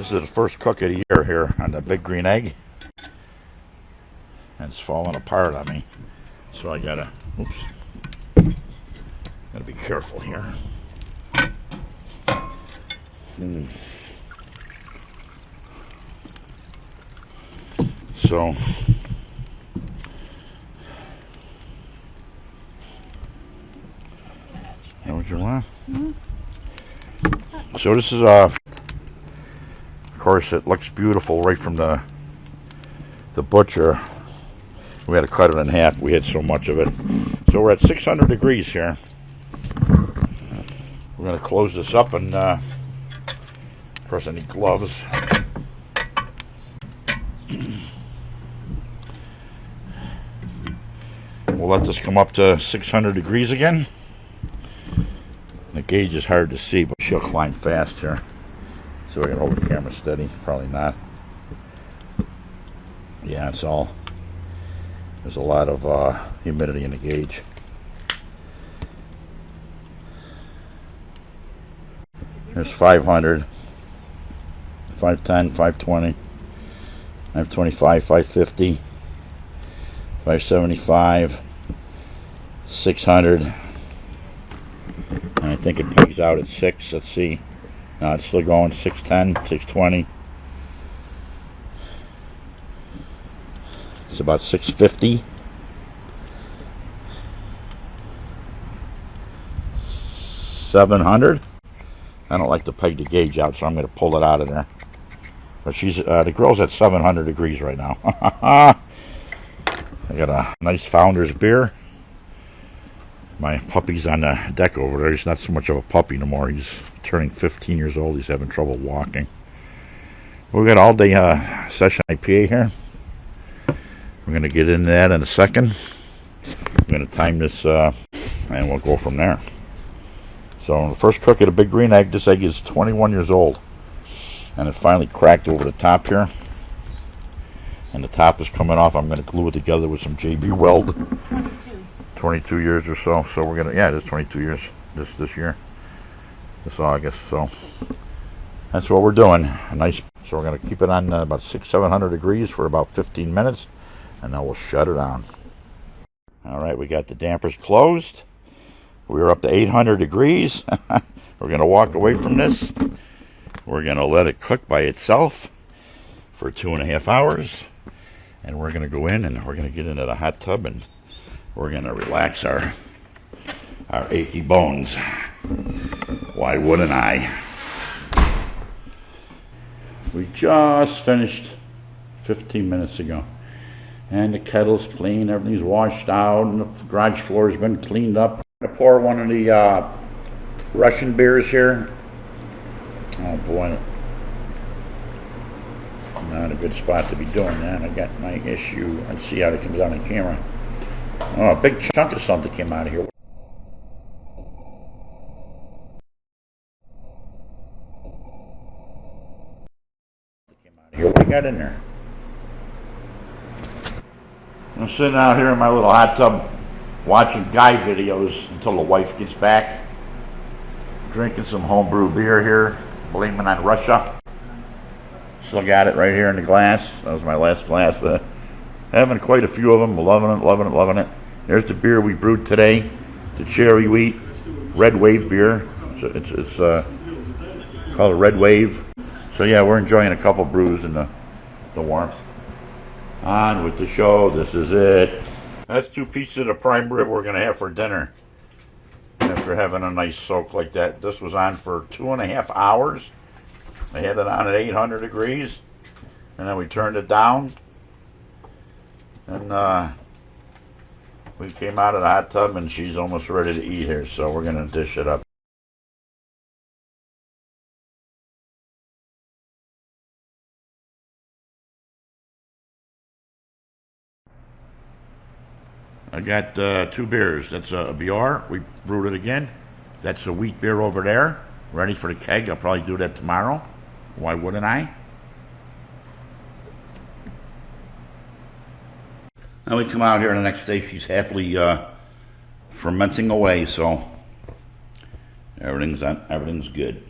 This is the first cook of the year here on the big green egg. And it's falling apart on me. So I gotta be careful here. So that what you want? So this is of course it looks beautiful right from the butcher. We had to cut it in half. We had so much of it. So we're at 600 degrees here. We're going to close this up and of course I need gloves. We'll let this come up to 600 degrees again. The gauge is hard to see, but she'll climb fast here. So we're going to hold the camera steady. Probably not. Yeah, it's all. There's a lot of humidity in the gauge. There's 500, 510, 520, 525, 550, 575, 600. And I think it pegs out at 6. Let's see. No, it's still going. 610, 620. It's about 650. 700. I don't like to peg the gauge out, so I'm going to pull it out of there. But she's the girl's at 700 degrees right now. I got a nice Founder's beer. My puppy's on the deck over there. He's not so much of a puppy no more. He's turning 15 years old. He's having trouble walking. We got all day session IPA here. We're going to get into that in a second. I'm going to time this and we'll go from there. So the first cook of the big green egg. This egg is 21 years old. And it finally cracked over the top here. And the top is coming off. I'm going to glue it together with some JB Weld. 22 years or so. So we're going to, yeah, it is 22 years this year. This August. So that's what we're doing. So we're going to keep it on about 600-700 degrees for about 15 minutes. And then we'll shut her down. Alright, we got the dampers closed. We're up to 800 degrees. We're going to walk away from this. We're going to let it cook by itself for 2.5 hours. And we're going to go in and we're going to get into the hot tub and we're going to relax our achy bones. Why wouldn't I? We just finished 15 minutes ago. And the kettle's clean, everything's washed out, and the garage floor's been cleaned up. I'm going to pour one of the Russian beers here. Oh boy. Not a good spot to be doing that. I got my issue. Let's see how it comes out on camera. Oh, a big chunk of something came out of here. What do you got in there? I'm sitting out here in my little hot tub watching guy videos until the wife gets back. Drinking some homebrew beer here, blaming on Russia. Still got it right here in the glass. That was my last glass. But having quite a few of them. Loving it. There's the beer we brewed today. The cherry wheat Red Wave beer. So it's called a Red Wave. So yeah, we're enjoying a couple brews in the warmth. On with the show. This is it. That's 2 pieces of prime rib we're going to have for dinner. After having a nice soak like that. This was on for 2.5 hours. I had it on at 800 degrees. And then we turned it down. And we came out of the hot tub and she's almost ready to eat here. So we're going to dish it up. I got 2 beers. That's a BIOR. We brewed it again. That's a wheat beer over there. Ready for the keg. I'll probably do that tomorrow. Why wouldn't I? Now we come out here the next day. She's happily fermenting away. So everything's good.